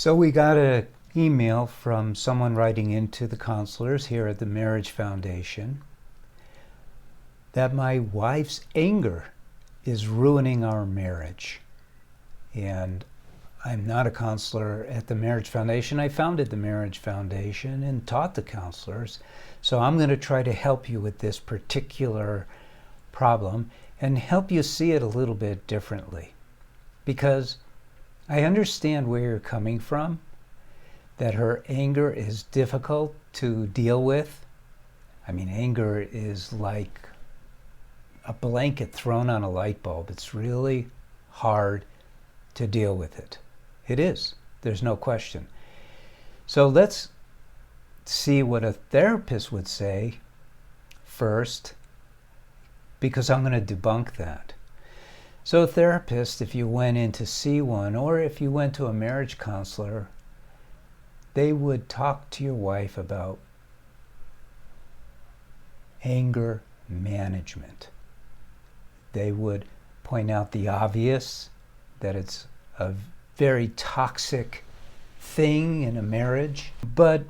So we got an email from someone writing into the counselors here at the Marriage Foundation that my wife's anger is ruining our marriage. And I'm not a counselor at the Marriage Foundation. I founded the Marriage Foundation and taught the counselors. So I'm going to try to help you with this particular problem and help you see it a little bit differently. Because I understand where you're coming from, that her anger is difficult to deal with. I mean, anger is like a blanket thrown on a light bulb. It's really hard to deal with it. It is. There's no question. So let's see what a therapist would say first, because I'm going to debunk that. So a therapist, if you went in to see one, or if you went to a marriage counselor, they would talk to your wife about anger management. They would point out the obvious, that it's a very toxic thing in a marriage, but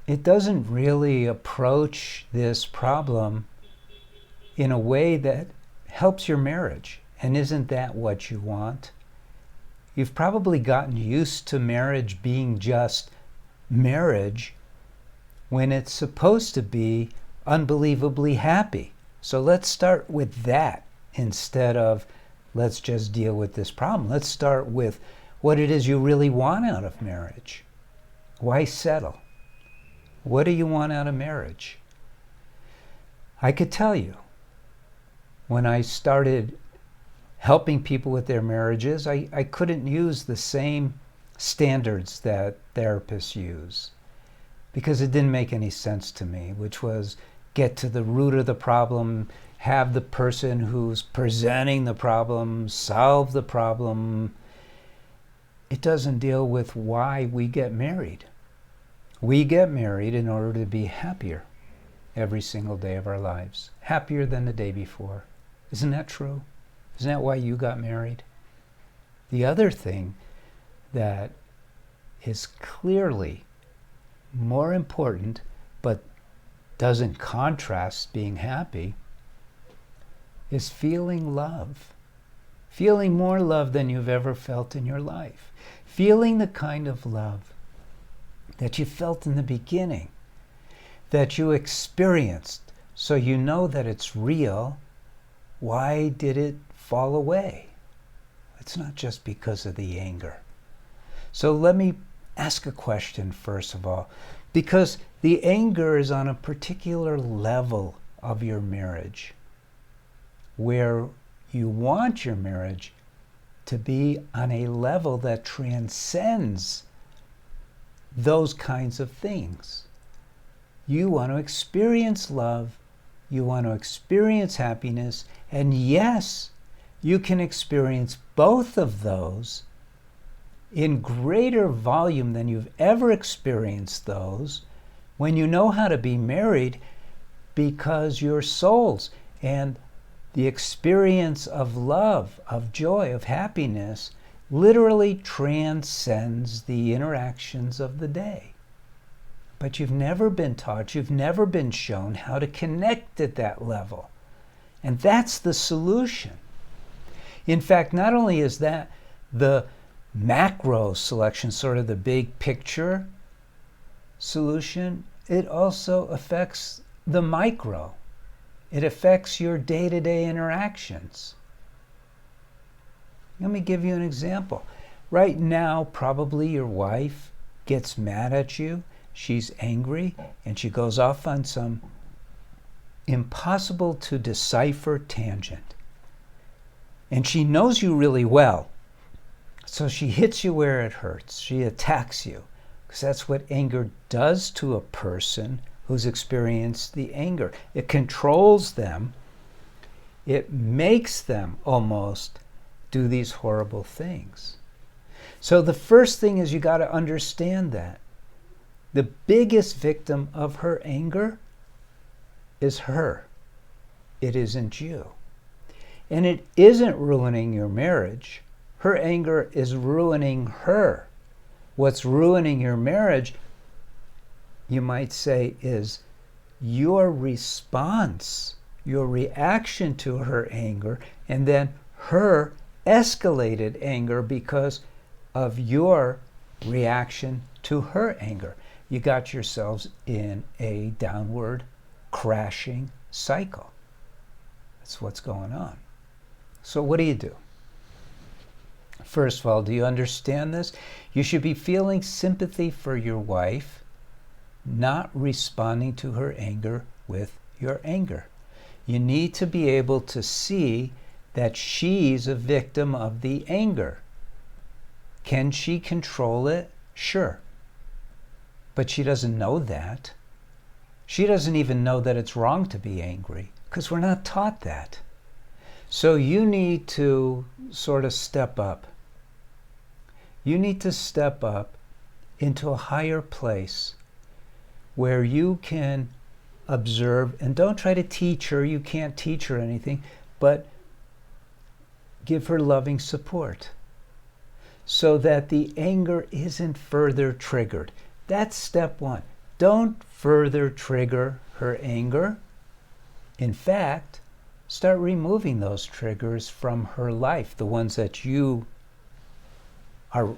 it doesn't really approach this problem in a way that helps your marriage. And isn't that what you want? You've probably gotten used to marriage being just marriage when it's supposed to be unbelievably happy. So let's start with that instead of let's just deal with this problem. Let's start with what it is you really want out of marriage. Why settle? What do you want out of marriage? I could tell you, when I started helping people with their marriages, I couldn't use the same standards that therapists use because it didn't make any sense to me, which was get to the root of the problem, have the person who's presenting the problem solve the problem. It doesn't deal with why we get married. We get married in order to be happier every single day of our lives, happier than the day before. Isn't that true? Isn't that why you got married? The other thing that is clearly more important, but doesn't contrast being happy, is feeling love. Feeling more love than you've ever felt in your life. Feeling the kind of love that you felt in the beginning, that you experienced, so you know that it's real. Why did it fall away? It's not just because of the anger. So let me ask a question first of all, because the anger is on a particular level of your marriage where you want your marriage to be on a level that transcends those kinds of things. You want to experience love, you want to experience happiness, and yes, you can experience both of those in greater volume than you've ever experienced those when you know how to be married, because your souls and the experience of love, of joy, of happiness literally transcends the interactions of the day. But you've never been taught, you've never been shown how to connect at that level. And that's the solution. In fact, not only is that the macro selection, sort of the big picture solution, it also affects the micro. It affects your day-to-day interactions. Let me give you an example. Right now, probably your wife gets mad at you, she's angry, and she goes off on some impossible to decipher tangent. And she knows you really well, so she hits you where it hurts. She attacks you, because that's what anger does to a person who's experienced the anger. It controls them. It makes them almost do these horrible things. So the first thing is you got to understand that the biggest victim of her anger is her. It isn't you. And it isn't ruining your marriage. Her anger is ruining her. What's ruining your marriage, you might say, is your response, your reaction to her anger, and then her escalated anger because of your reaction to her anger. You got yourselves in a downward crashing cycle. That's what's going on. So what do? First of all, do you understand this? You should be feeling sympathy for your wife, not responding to her anger with your anger. You need to be able to see that she's a victim of the anger. Can she control it? Sure. But she doesn't know that. She doesn't even know that it's wrong to be angry, because we're not taught that. So you need to sort of step up. You need to step up into a higher place where you can observe, and don't try to teach her. You can't teach her anything, but give her loving support so that the anger isn't further triggered. That's step one. Don't further trigger her anger. In fact, start removing those triggers from her life, the ones that you are,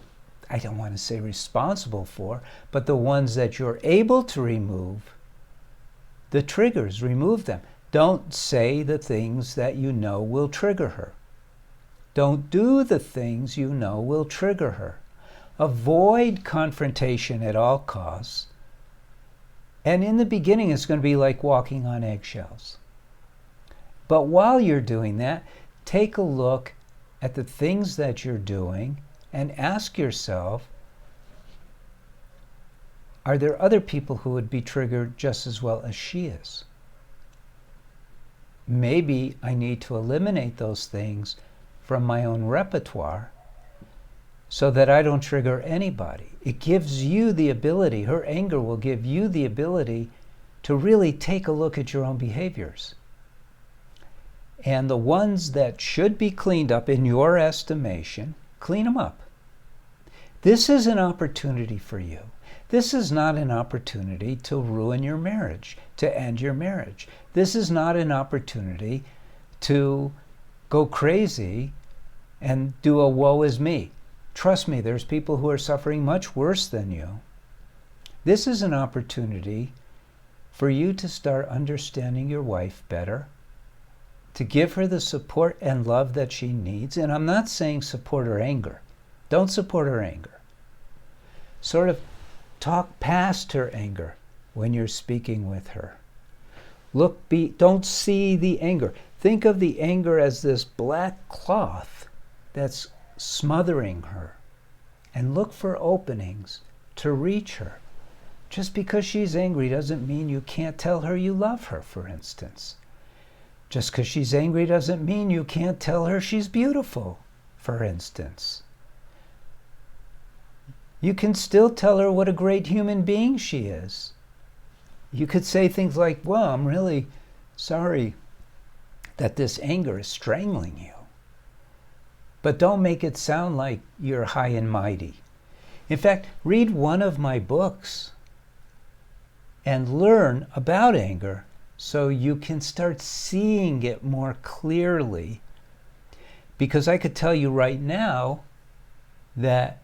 I don't want to say responsible for, but the ones that you're able to remove. The triggers, remove them. Don't say the things that you know will trigger her. Don't do the things you know will trigger her. Avoid confrontation at all costs. And in the beginning, it's going to be like walking on eggshells. But while you're doing that, take a look at the things that you're doing and ask yourself, are there other people who would be triggered just as well as she is? Maybe I need to eliminate those things from my own repertoire so that I don't trigger anybody. It gives you the ability, her anger will give you the ability to really take a look at your own behaviors. And the ones that should be cleaned up in your estimation, clean them up. This is an opportunity for you. This is not an opportunity to ruin your marriage, to end your marriage. This is not an opportunity to go crazy and do a woe is me. Trust me, there's people who are suffering much worse than you. This is an opportunity for you to start understanding your wife better, to give her the support and love that she needs. And I'm not saying support her anger. Don't support her anger. Sort of talk past her anger when you're speaking with her. Don't see the anger. Think of the anger as this black cloth that's smothering her. And look for openings to reach her. Just because she's angry doesn't mean you can't tell her you love her, for instance. Just because she's angry doesn't mean you can't tell her she's beautiful, for instance. You can still tell her what a great human being she is. You could say things like, well, I'm really sorry that this anger is strangling you. But don't make it sound like you're high and mighty. In fact, read one of my books and learn about anger so you can start seeing it more clearly. Because I could tell you right now that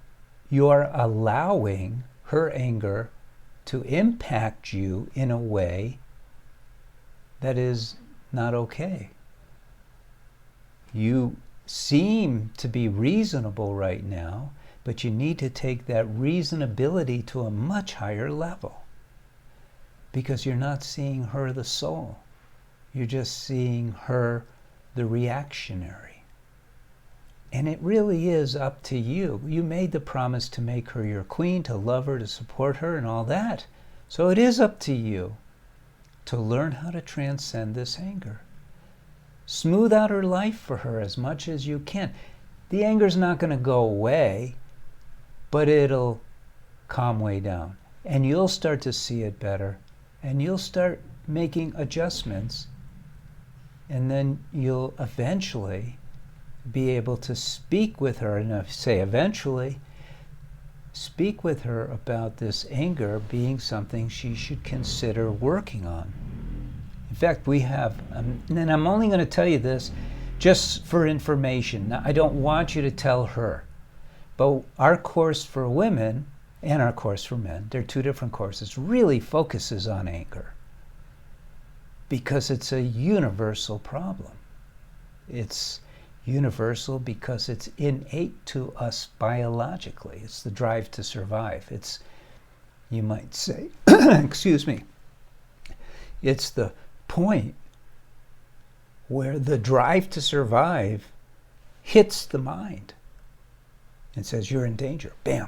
you're allowing her anger to impact you in a way that is not okay. You seem to be reasonable right now, but you need to take that reasonability to a much higher level, because you're not seeing her the soul. You're just seeing her the reactionary. And it really is up to you. You made the promise to make her your queen, to love her, to support her, and all that. So it is up to you to learn how to transcend this anger. Smooth out her life for her as much as you can. The anger's not going to go away, but it'll calm way down. And you'll start to see it better. And you'll start making adjustments. And then you'll eventually be able to speak with her. And I say eventually, speak with her about this anger being something she should consider working on. In fact, we have, and I'm only going to tell you this just for information. Now, I don't want you to tell her, but our course for women and our course for men, they're two different courses, really focuses on anger because it's a universal problem. It's universal because it's innate to us biologically. It's the drive to survive. It's, you might say, excuse me, it's the point where the drive to survive hits the mind and says, you're in danger. Bam.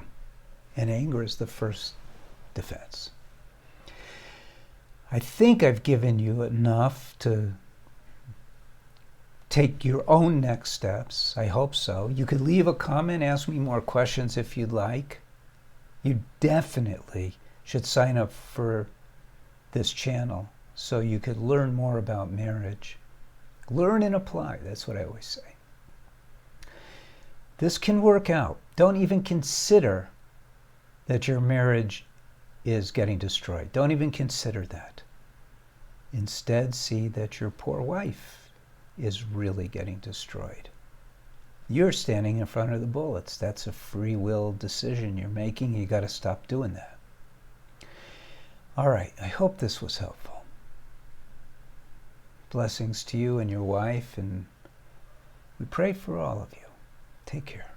And anger is the first defense. I think I've given you enough to take your own next steps. I hope so. You could leave a comment, ask me more questions if you'd like. You definitely should sign up for this channel so you could learn more about marriage. Learn and apply. That's what I always say. This can work out. Don't even consider that your marriage is getting destroyed. Don't even consider that. Instead, see that your poor wife is really getting destroyed. You're standing in front of the bullets. That's a free will decision you're making. You got to stop doing that. All right, I hope this was helpful. Blessings to you and your wife, and we pray for all of you. Take care.